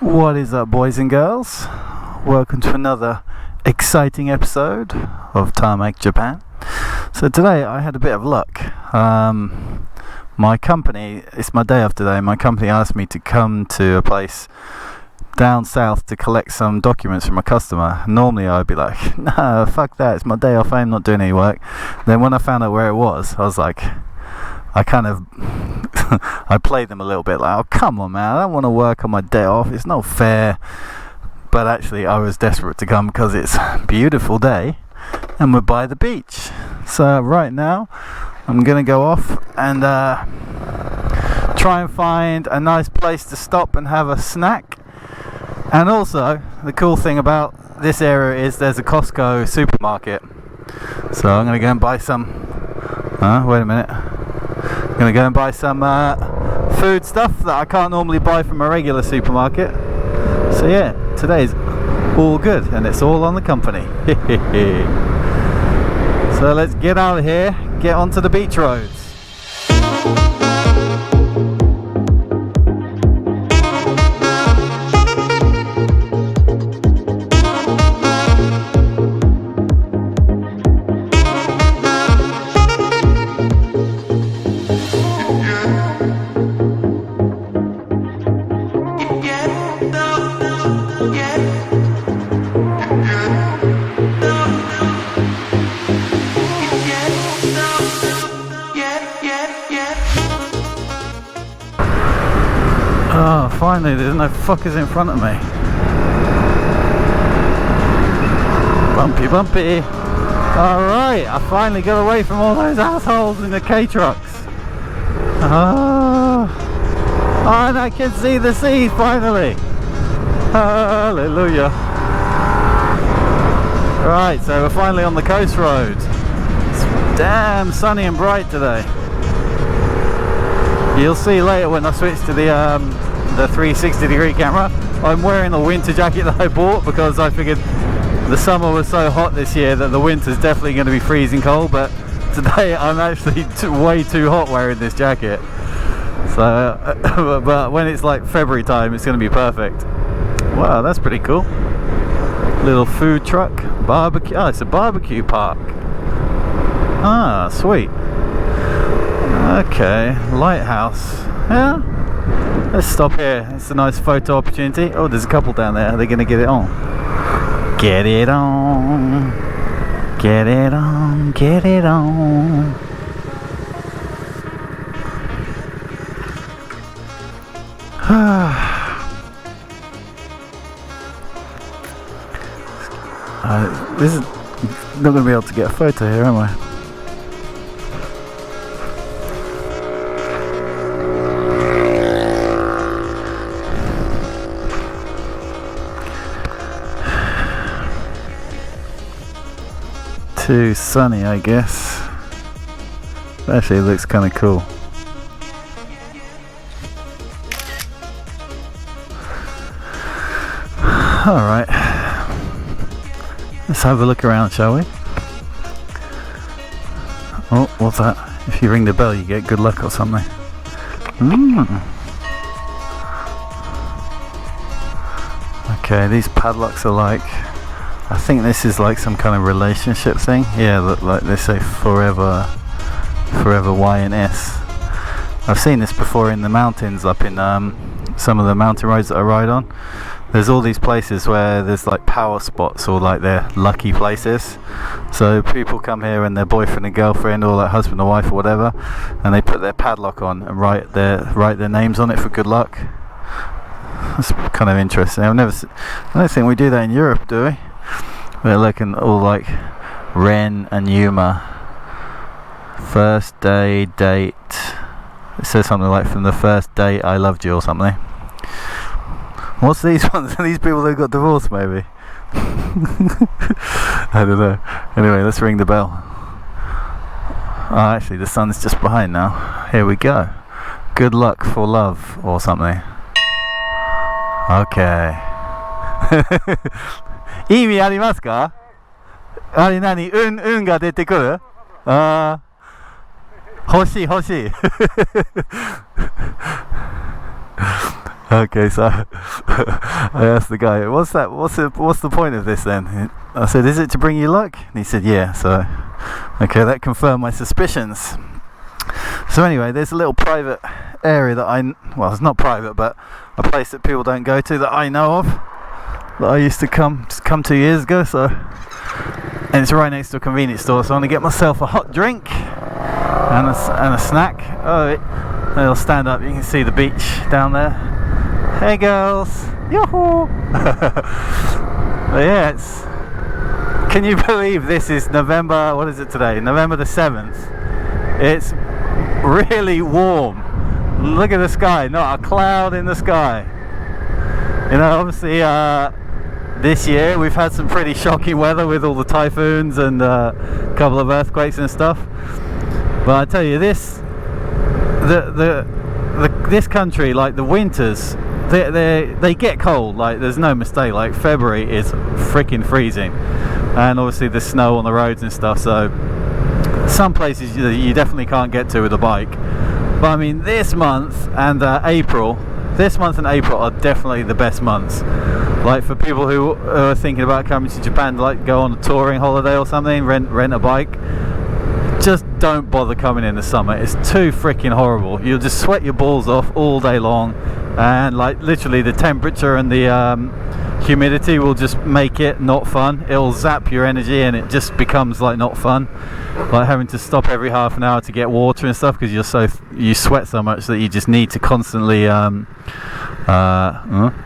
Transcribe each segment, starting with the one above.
What is up, boys and girls? Welcome to another exciting episode of Tarmac Japan. So today I had a bit of luck. My company, it's my day off today, my company asked me to come to a place down south to collect some documents from a customer. Normally I'd be like, no, fuck that, it's my day off, I'm not doing any work. Then when I found out where it was, I was like, I kind of I played them a little bit like, oh come on man, I don't want to work on my day off, it's not fair. But actually I was desperate to come because it's a beautiful day and we're by the beach. So right now I'm gonna go off and try and find a nice place to stop and have a snack. And also the cool thing about this area is there's a Costco supermarket, so I'm gonna go and buy some wait a minute, I'm gonna go and buy some food stuff that I can't normally buy from a regular supermarket. So yeah, today's all good and it's all on the company. So let's get out of here, get onto the beach roads. Oh, finally, there's no fuckers in front of me. Bumpy, bumpy. Alright, I finally got away from all those assholes in the K-trucks. Oh, and I can see the sea finally. Hallelujah. Right, so we're finally on the coast road. It's damn sunny and bright today. You'll see later when I switch to the 360-degree camera, I'm wearing the winter jacket that I bought because I figured the summer was so hot this year that the winter's definitely going to be freezing cold, but today I'm actually way too hot wearing this jacket. So, but when it's like February time, it's going to be perfect. Wow, that's pretty cool. Little food truck, barbecue. Oh, it's a barbecue park. Ah, sweet. Okay, lighthouse. Yeah, let's stop here. It's a nice photo opportunity. Oh, there's a couple down there. Are they going to get it on? Get it on. Get it on. Get it on. This is not going to be able to get a photo here, am I? Too sunny, I guess. Actually, it looks kind of cool. Alright, let's have a look around, shall we? Oh, what's that? If you ring the bell, you get good luck or something. Okay, these padlocks are like, I think this is like some kind of relationship thing. Yeah, like they say forever Y&S. I've seen this before in the mountains, up in some of the mountain roads that I ride on. There's all these places where there's like power spots, or like they're lucky places. So people come here and their boyfriend and girlfriend, or like husband or wife or whatever, and they put their padlock on and write their names on it for good luck. That's kind of interesting. I don't think we do that in Europe, do we? We're looking all like Ren and Yuma. First day date. It says something like, from the first date I loved you or something. What's these ones? Are these people that got divorced maybe? I don't know. Anyway, let's ring the bell. Oh, actually the sun's just behind now. Here we go. Good luck for love or something. Okay. 意味ありますか？あれ何？運が出てくる？ああ、欲しい。Okay, so I asked the guy, what's the point of this then? I said, is it to bring you luck? And he said, yeah. So okay, that confirmed my suspicions. So anyway, there's a little private area that well, it's not private, but a place that people don't go to that I know of, that I used to come 2 years ago. So, and it's right next to a convenience store, so I'm gonna get myself a hot drink and a snack. Oh, they'll stand up, you can see the beach down there. Hey girls, yoo-hoo! But yeah, can you believe this is November, what is it today? November the 7th. It's really warm. Look at the sky, not a cloud in the sky. You know, obviously this year we've had some pretty shocking weather with all the typhoons and a couple of earthquakes and stuff. But I tell you, this country, like the winters, they get cold. Like there's no mistake. Like February is freaking freezing, and obviously there's snow on the roads and stuff. So some places you definitely can't get to with a bike. But I mean, this month and April are definitely the best months. Like for people who are thinking about coming to Japan, like go on a touring holiday or something, rent a bike. Just don't bother coming in the summer. It's too freaking horrible. You'll just sweat your balls off all day long, and like literally the temperature and the humidity will just make it not fun. It'll zap your energy and it just becomes like not fun, like having to stop every half an hour to get water and stuff because you sweat so much that you just need to constantly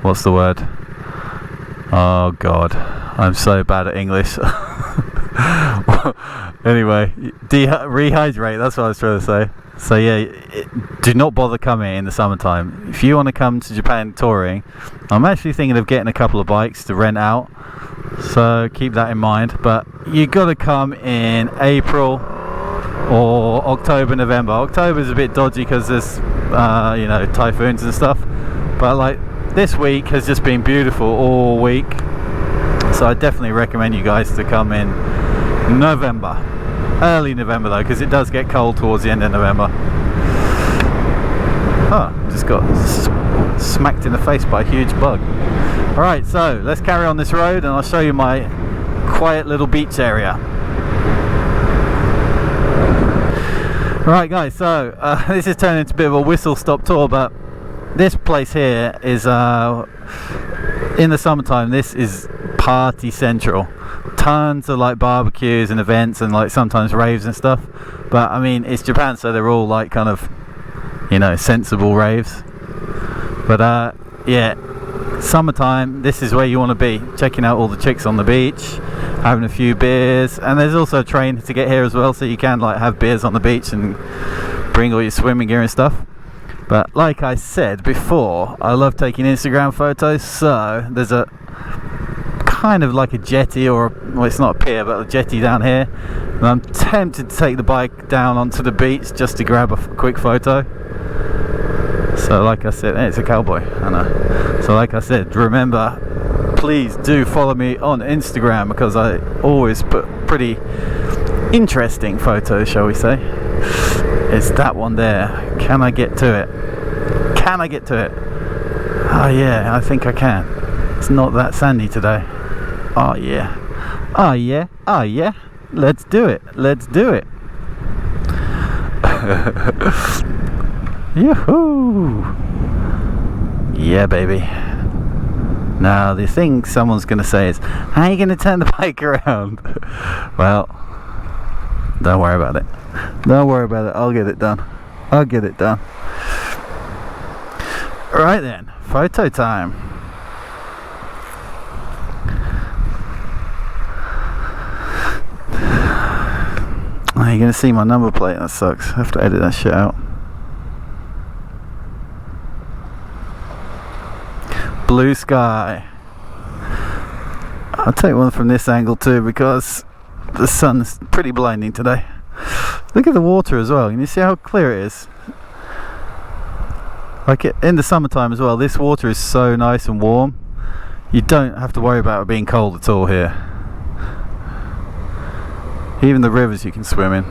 what's the word? Oh god, I'm so bad at English. Anyway, rehydrate, that's what I was trying to say. So yeah, do not bother coming in the summertime. If you want to come to Japan touring, I'm actually thinking of getting a couple of bikes to rent out, so keep that in mind. But you got to come in April or October, November. October's a bit dodgy because there's you know, typhoons and stuff, but like this week has just been beautiful all week, so I definitely recommend you guys to come in November, early November though, because it does get cold towards the end of November. Just got smacked in the face by a huge bug. Alright, so let's carry on this road and I'll show you my quiet little beach area. Alright guys, so this is turning into a bit of a whistle stop tour, but this place here is in the summertime, this is party central. Tons of like barbecues and events and like sometimes raves and stuff, but I mean it's Japan, so they're all like kind of, you know, sensible raves. But yeah, summertime, this is where you want to be, checking out all the chicks on the beach, having a few beers, and there's also a train to get here as well, so you can like have beers on the beach and bring all your swimming gear and stuff. But like I said before, I love taking Instagram photos, so there's a kind of like a jetty, or well, it's not a pier but a jetty down here, and I'm tempted to take the bike down onto the beach just to grab a quick photo. So like I said, it's a cowboy, I know. So like I said, remember, please do follow me on Instagram because I always put pretty interesting photos, shall we say. It's that one there. Can I get to it? Can I get to it? Oh yeah, I think I can. It's not that sandy today. Oh yeah. Oh yeah. Oh yeah. Let's do it. Let's do it. Yoo-hoo! Yeah, baby. Now the thing someone's gonna say is, how are you gonna turn the bike around? Well, don't worry about it. Don't worry about it. I'll get it done. I'll get it done. Right then, photo time. Oh, you're gonna see my number plate. That sucks. I have to edit that shit out. Blue sky. I'll take one from this angle too because the sun's pretty blinding today. Look at the water as well. Can you see how clear it is? Like in the summertime as well, this water is so nice and warm. You don't have to worry about it being cold at all here. Even the rivers you can swim in.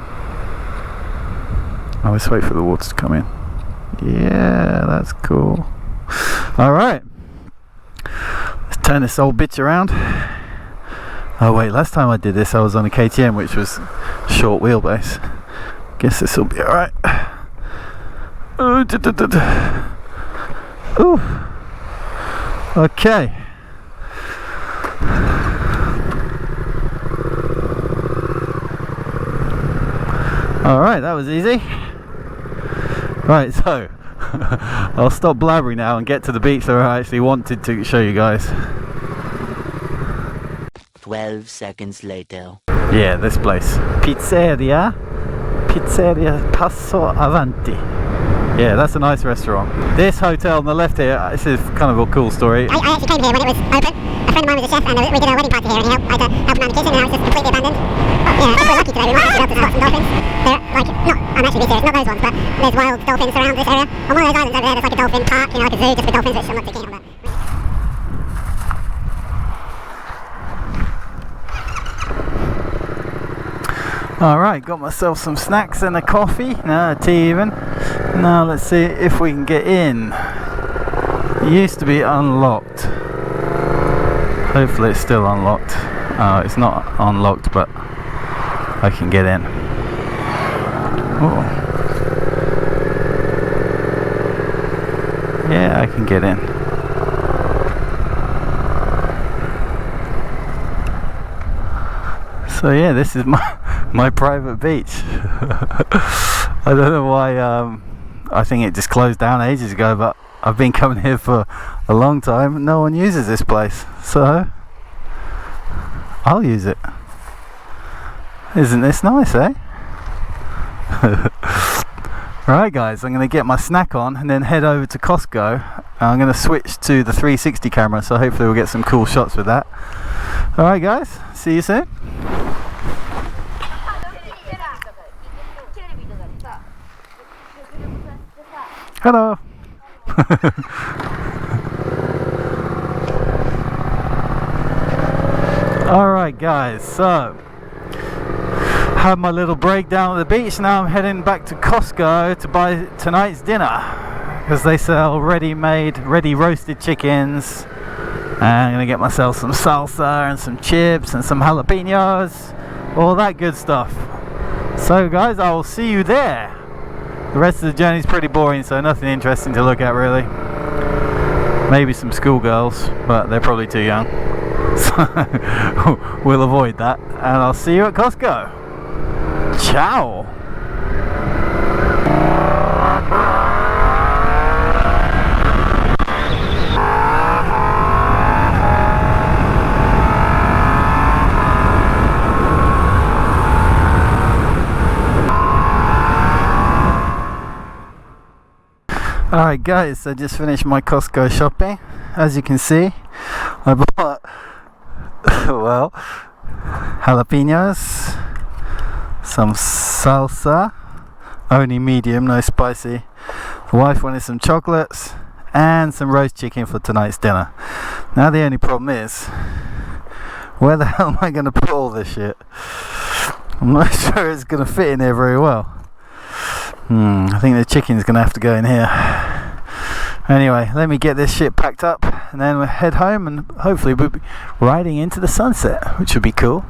Oh, let's wait for the water to come in. Yeah, that's cool. Alright, let's turn this old bitch around. Oh wait, last time I did this I was on a KTM, which was short wheelbase. Guess this will be alright. Ooh. Okay. Alright, that was easy. Right, so I'll stop blabbering now and get to the beach that I actually wanted to show you guys. 12 seconds later. Yeah, this place. Pizzeria Passo Avanti. Yeah, that's a nice restaurant. This hotel on the left here, this is kind of a cool story. I actually came here when it was open. A friend of mine was a chef and we did a wedding party here and I had to help him around the kitchen and now it's just completely abandoned. Yeah, I think we're lucky today. We might actually be able to spot some dolphins. They're like, I'm actually being serious, not those ones, but there's wild dolphins around this area. On one of those islands over there, there's like a dolphin park, you know, like a zoo just for dolphins, which I'm not too keen on that. Alright, got myself some snacks and a coffee, no, tea even. Now let's see if we can get in. It used to be unlocked. Hopefully it's still unlocked. Oh, it's not unlocked, but I can get in. Oh. Yeah, I can get in. So yeah, this is my private beach. I don't know why, I think it just closed down ages ago, but I've been coming here for a long time. No one uses this place, so I'll use it. Isn't this nice, eh? Right guys, I'm going to get my snack on and then head over to Costco. I'm going to switch to the 360 camera, so hopefully we'll get some cool shots with that. Alright guys, see you soon. Hello. Alright guys, so had my little breakdown at the beach. Now I'm heading back to Costco to buy tonight's dinner because they sell ready roasted chickens, and I'm gonna get myself some salsa and some chips and some jalapenos, all that good stuff. So guys, I will see you there. The rest of the journey is pretty boring, so nothing interesting to look at really. Maybe some schoolgirls, but they're probably too young. So we'll avoid that, and I'll see you at Costco. Ciao! Alright guys, I just finished my Costco shopping. As you can see, I bought well, jalapenos, some salsa, only medium, no spicy. The wife wanted some chocolates and some roast chicken for tonight's dinner. Now the only problem is, where the hell am I going to put all this shit? I'm not sure it's going to fit in here very well. I think the chicken's going to have to go in here. Anyway, let me get this shit packed up and then we'll head home, and hopefully we'll be riding into the sunset, which would be cool.